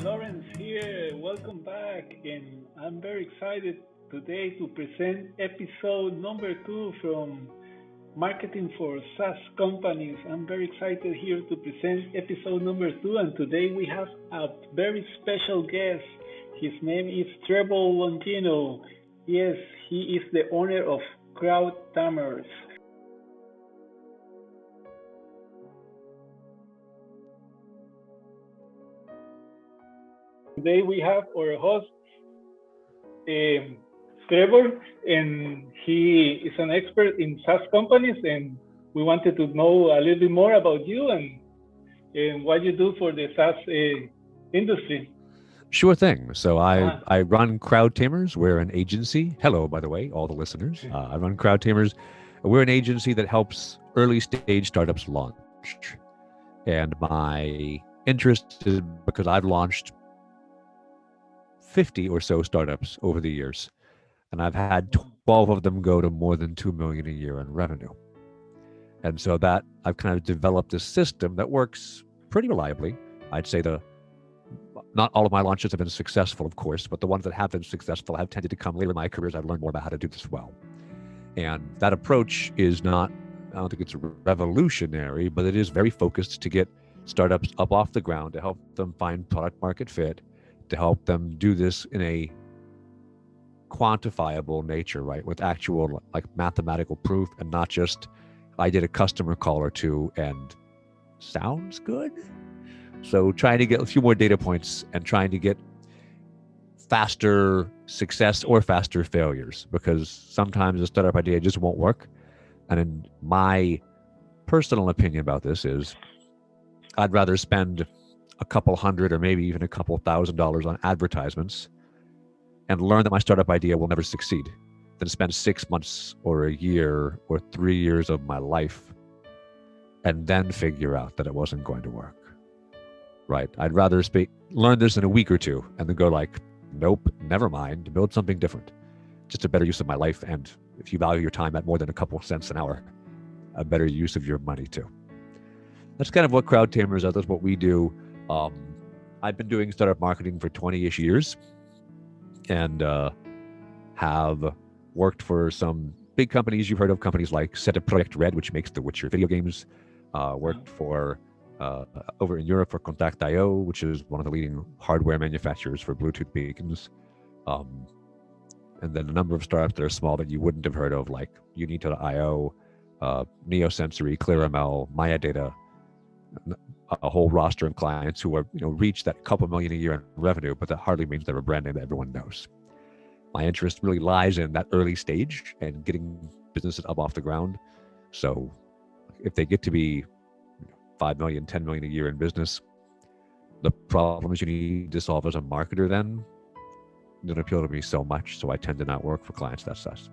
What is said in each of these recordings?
Lawrence here. Welcome back, and I'm very excited today to present episode number 2 from Marketing for SaaS Companies. I'm very excited here to present episode number 2, and today we have a very special guest. His name is Trevor Longino. Yes, he is the owner of Crowd Tamers. Today we have our host, Trevor, and he is an expert in SaaS companies, and we wanted to know a little bit more about you and what you do for the SaaS industry. Sure thing. So I run Crowd Tamers. We're an agency. Hello, by the way, all the listeners. I run Crowd Tamers. We're an agency that helps early stage startups launch. And my interest is because I've launched 50 or so startups over the years, and I've had 12 of them go to more than $2 million a year in revenue. And so that I've kind of developed a system that works pretty reliably. I'd say not all of my launches have been successful, of course, but the ones that have been successful have tended to come later in my career as I've learned more about how to do this well. And that approach is not, I don't think it's revolutionary, but it is very focused to get startups up off the ground, to help them find product market fit, to help them do this in a quantifiable nature, right? With actual like mathematical proof, and not just, I did a customer call or two and sounds good. So trying to get a few more data points and trying to get faster success or faster failures, because sometimes a startup idea just won't work. And in my personal opinion about this is, I'd rather spend a couple hundred or maybe even a couple $1,000s on advertisements and learn that my startup idea will never succeed than spend 6 months or a year or 3 years of my life and then figure out that it wasn't going to work. Right? I'd rather learn this in a week or two and then go like, nope, never mind, build something different. Just a better use of my life. And if you value your time at more than a couple cents an hour, a better use of your money too. That's kind of what Crowd Tamers are. That's what we do. I've been doing startup marketing for 20-ish years and have worked for some big companies you've heard of, companies like CD Projekt Red, which makes the Witcher video games. Worked for over in Europe for Contact.io, which is one of the leading hardware manufacturers for Bluetooth beacons. And then a number of startups that are small that you wouldn't have heard of, like Unito.io, Neosensory, ClearML, Maya Data, a whole roster of clients who are, reach that couple million a year in revenue, but that hardly means they're a brand name that everyone knows. My interest really lies in that early stage and getting businesses up off the ground. So if they get to be 5 million, 10 million a year in business, the problems you need to solve as a marketer then don't appeal to me so much. So I tend to not work for clients that size.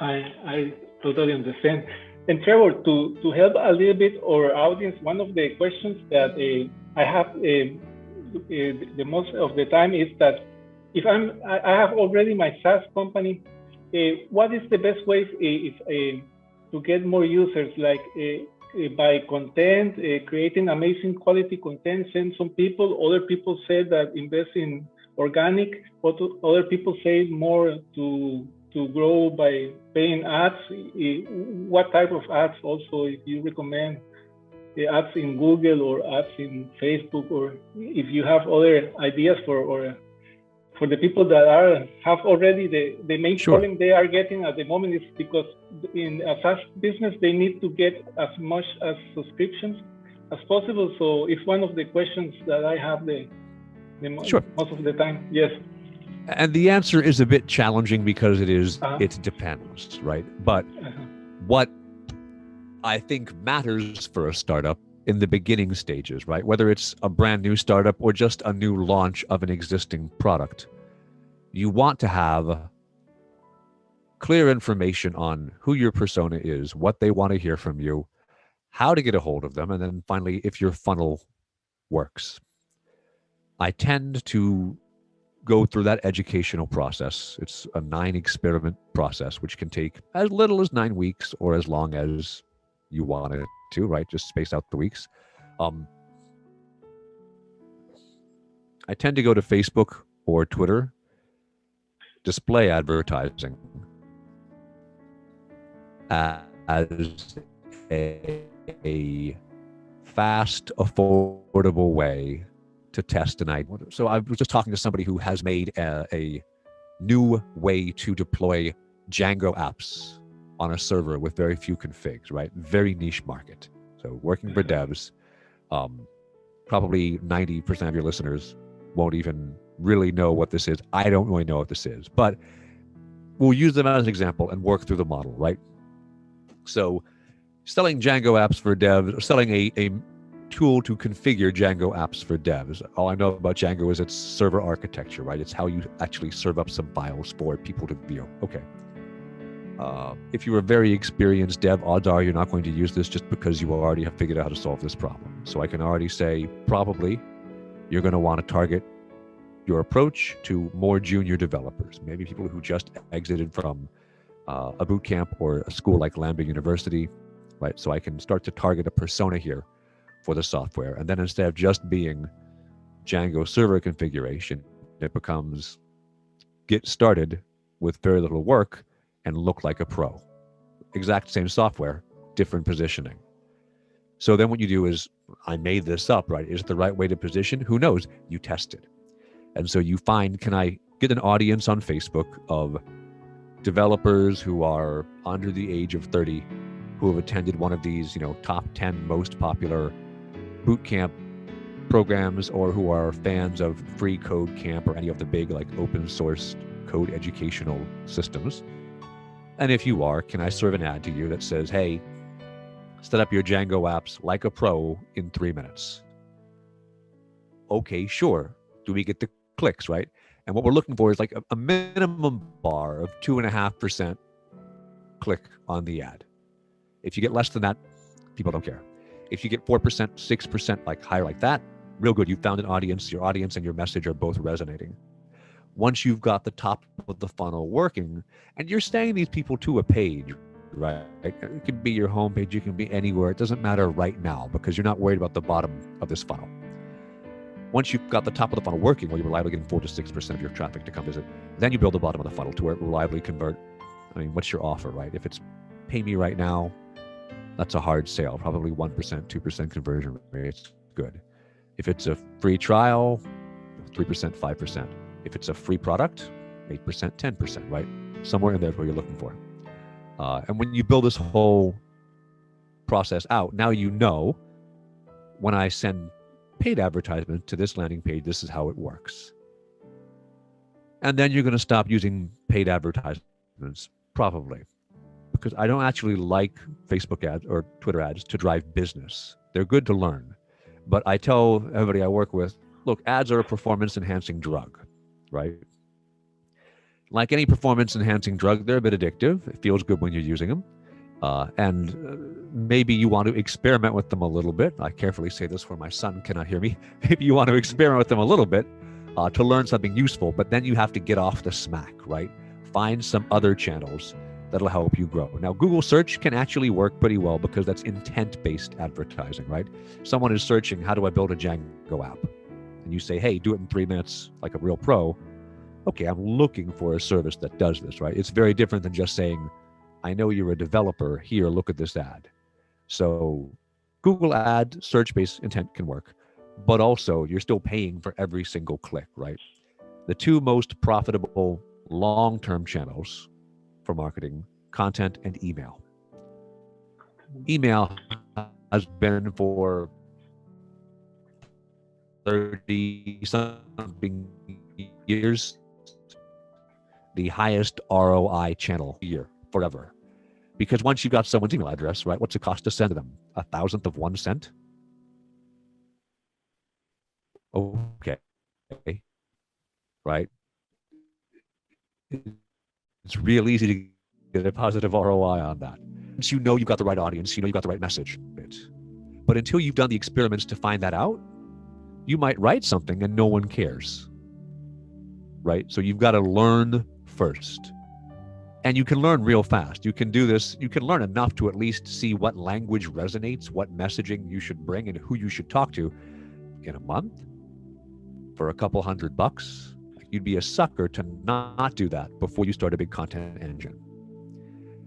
I totally understand. And Trevor, to help a little bit our audience, one of the questions that I have the most of the time is that if I have already my SaaS company, what is the best way to get more users? Like by content, creating amazing quality content, send some people. Other people say that invest in organic. Other people say more to grow by paying ads. What type of ads also, if you recommend the ads in Google or ads in Facebook, or if you have other ideas for the people that have already the main problem they are getting at the moment is because in a SaaS business they need to get as much as subscriptions as possible. So it's one of the questions that I have most of the time. Yes. And the answer is a bit challenging because it depends, right? But what I think matters for a startup in the beginning stages, right? Whether it's a brand new startup or just a new launch of an existing product, you want to have clear information on who your persona is, what they want to hear from you, how to get a hold of them, and then finally, if your funnel works. I tend to go through that educational process. It's a 9-experiment process, which can take as little as 9 weeks or as long as you want it to, right? Just space out the weeks. I tend to go to Facebook or Twitter, display advertising as a fast, affordable way to test an idea. So I was just talking to somebody who has made a new way to deploy Django apps on a server with very few configs, right? Very niche market. So working for devs, probably 90% of your listeners won't even really know what this is. I don't really know what this is, but we'll use them as an example and work through the model, right? So selling Django apps for devs, or selling a tool to configure Django apps for devs. All I know about Django is its server architecture, right? It's how you actually serve up some files for people to view. Okay. If you're a very experienced dev, odds are you're not going to use this just because you already have figured out how to solve this problem. So I can already say probably you're going to want to target your approach to more junior developers, maybe people who just exited from a boot camp or a school like Lambda University, right? So I can start to target a persona here for the software. And then instead of just being Django server configuration, it becomes get started with very little work and look like a pro. Exact same software, different positioning. So then what you do is, I made this up, right? Is it the right way to position? Who knows? You test it. And so you find, can I get an audience on Facebook of developers who are under the age of 30, who have attended one of these, top 10 most popular bootcamp programs, or who are fans of Free Code Camp or any of the big open source code educational systems? And if you are, can I serve an ad to you that says, hey, set up your Django apps like a pro in 3 minutes? Okay, sure. Do we get the clicks, right? And what we're looking for is a minimum bar of 2.5% click on the ad. If you get less than that, people don't care. If you get 4%, 6%, higher like that, real good. You found an audience. Your audience and your message are both resonating. Once you've got the top of the funnel working, and you're sending these people to a page, right? It can be your homepage. It can be anywhere. It doesn't matter right now because you're not worried about the bottom of this funnel. Once you've got the top of the funnel working, where you're reliably getting 4 to 6% of your traffic to come visit, then you build the bottom of the funnel to where it reliably convert. I mean, what's your offer, right? If it's pay me right now, that's a hard sale. Probably 1%, 2% conversion rate. It's good. If it's a free trial, 3%, 5%. If it's a free product, 8%, 10%, right? Somewhere in there is what you're looking for. And when you build this whole process out, now you know when I send paid advertisement to this landing page, this is how it works. And then you're going to stop using paid advertisements, probably, because I don't actually like Facebook ads or Twitter ads to drive business. They're good to learn. But I tell everybody I work with, look, ads are a performance-enhancing drug, right? Like any performance-enhancing drug, they're a bit addictive. It feels good when you're using them. And maybe you want to experiment with them a little bit. I carefully say this where my son cannot hear me. Maybe you want to experiment with them a little bit to learn something useful, but then you have to get off the smack, right? Find some other channels that'll help you grow. Now, Google search can actually work pretty well because that's intent-based advertising, right? Someone is searching, how do I build a Django app? And you say, hey, do it in 3 minutes like a real pro. Okay, I'm looking for a service that does this, right? It's very different than just saying, I know you're a developer, here, look at this ad. So Google ad, search-based intent can work, but also you're still paying for every single click, right? The two most profitable long-term channels for marketing, content and email. Email has been for 30-something years the highest ROI channel year, forever. Because once you've got someone's email address, right, what's it cost to send to them? 1,000th of 1 cent? Okay. Right? It's real easy to get a positive ROI on that. Once you know you've got the right audience, you know you've got the right message. But until you've done the experiments to find that out, you might write something and no one cares. Right? So you've got to learn first. And you can learn real fast. You can do this. You can learn enough to at least see what language resonates, what messaging you should bring, and who you should talk to in a month, for a couple $100, you'd be a sucker to not do that before you start a big content engine.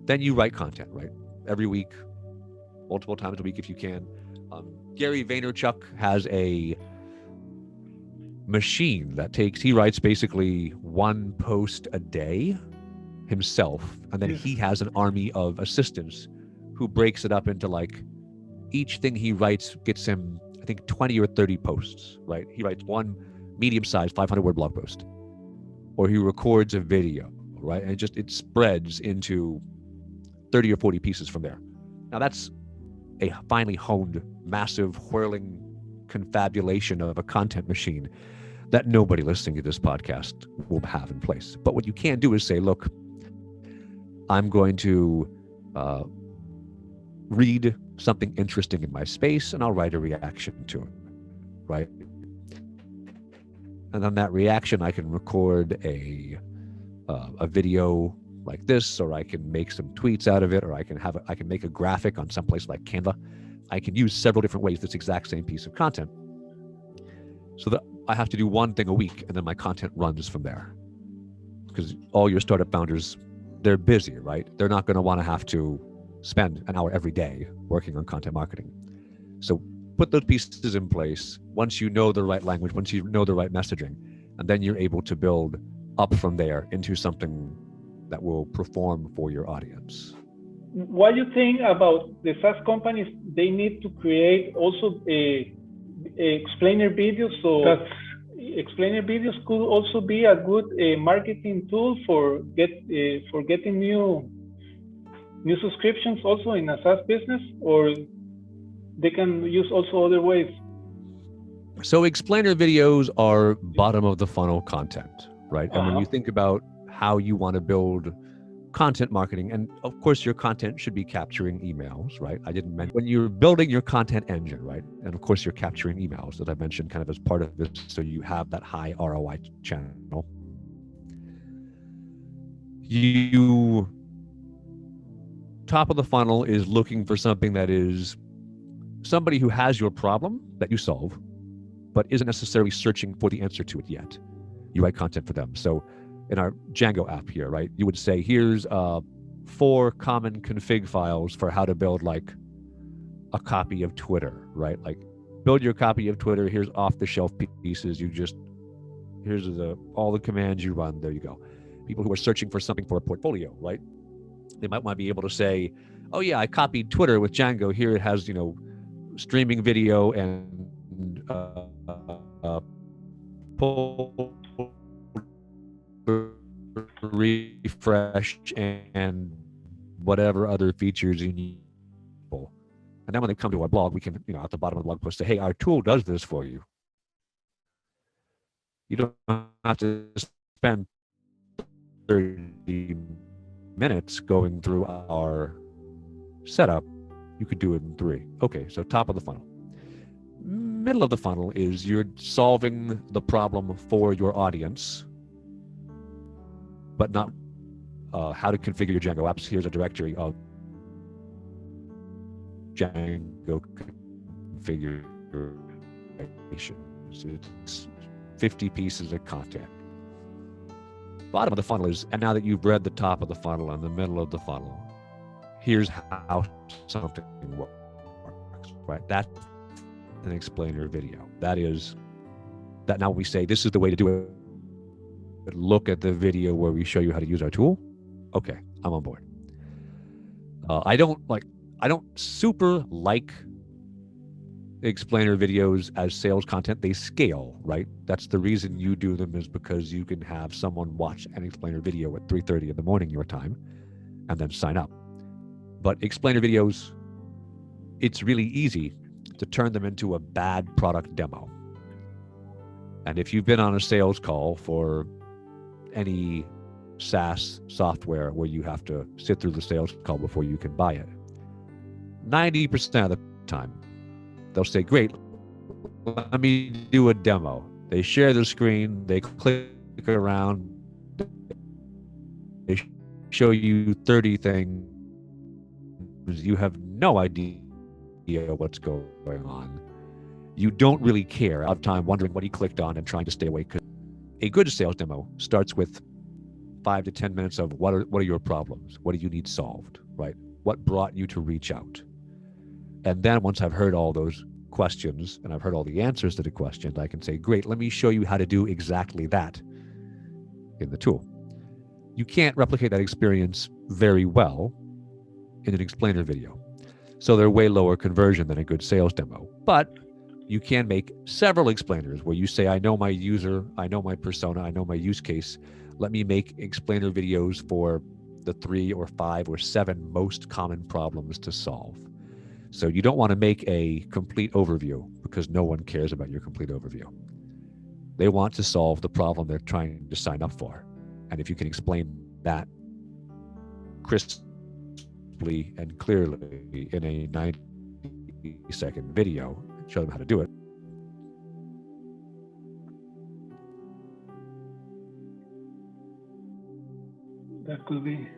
Then you write content, right? Every week, multiple times a week if you can. Gary Vaynerchuk has a machine that he writes basically one post a day himself, and then he has an army of assistants who breaks it up into each thing he writes gets him, I think, 20 or 30 posts, right? He writes one medium-sized 500-word blog post, or he records a video, right? And it spreads into 30 or 40 pieces from there. Now that's a finely honed, massive, whirling confabulation of a content machine that nobody listening to this podcast will have in place. But what you can do is say, look, I'm going to read something interesting in my space and I'll write a reaction to it, right? And on that reaction, I can record a video like this, or I can make some tweets out of it, or I can make a graphic on someplace like Canva. I can use several different ways this exact same piece of content, so that I have to do one thing a week, and then my content runs from there. Because all your startup founders, they're busy, right? They're not going to want to have to spend an hour every day working on content marketing. So put those pieces in place once you know the right language, once you know the right messaging, and then you're able to build up from there into something that will perform for your audience. What do you think about the SaaS companies? They need to create also a explainer videos, so that explainer videos could also be a good marketing tool for getting new subscriptions also in a SaaS business, or they can use also other ways. So explainer videos are bottom of the funnel content, right? And when you think about how you want to build content marketing, and of course your content should be capturing emails, right? I didn't mention when you're building your content engine, right? And of course you're capturing emails that I mentioned kind of as part of this, so you have that high ROI channel. You top of the funnel is looking for something that is somebody who has your problem that you solve, but isn't necessarily searching for the answer to it yet. You write content for them. So in our Django app here, right, you would say, here's 4 common config files for how to build a copy of Twitter, right? Build your copy of Twitter. Here's off-the-shelf pieces. Here's all the commands you run. There you go. People who are searching for something for a portfolio, right? They might want to be able to say, oh yeah, I copied Twitter with Django. Here it has, streaming video and pull refresh and whatever other features you need. And then when they come to our blog, we can, at the bottom of the blog post say, hey, our tool does this for you. You don't have to spend 30 minutes going through our setup. You could do it in 3. Okay, so top of the funnel. Middle of the funnel is you're solving the problem for your audience, but not how to configure your Django apps. Here's a directory of Django configuration. So it's 50 pieces of content. Bottom of the funnel is, and now that you've read the top of the funnel and the middle of the funnel, here's how something works, right? That's an explainer video. That now we say, this is the way to do it. Look at the video where we show you how to use our tool. Okay, I'm on board. I don't super like explainer videos as sales content. They scale, right? That's the reason you do them, is because you can have someone watch an explainer video at 3:30 in the morning your time and then sign up. But explainer videos, it's really easy to turn them into a bad product demo. And if you've been on a sales call for any SaaS software where you have to sit through the sales call before you can buy it, 90% of the time, they'll say, great, let me do a demo. They share the screen, they click around, they show you 30 things. You have no idea what's going on. you don't really care out of time wondering what he clicked on and trying to stay awake. A good sales demo starts with 5 to 10 minutes of what are your problems? What do you need solved, right? What brought you to reach out? And then once I've heard all those questions and I've heard all the answers to the questions, I can say, great, let me show you how to do exactly that in the tool. You can't replicate that experience very well in an explainer video. So they're way lower conversion than a good sales demo. But you can make several explainers where you say, I know my user, I know my persona, I know my use case. Let me make explainer videos for the 3 or 5 or 7 most common problems to solve. So you don't want to make a complete overview because no one cares about your complete overview. They want to solve the problem they're trying to sign up for. And if you can explain that crisply and clearly in a 90-second video, show them how to do it. That could be.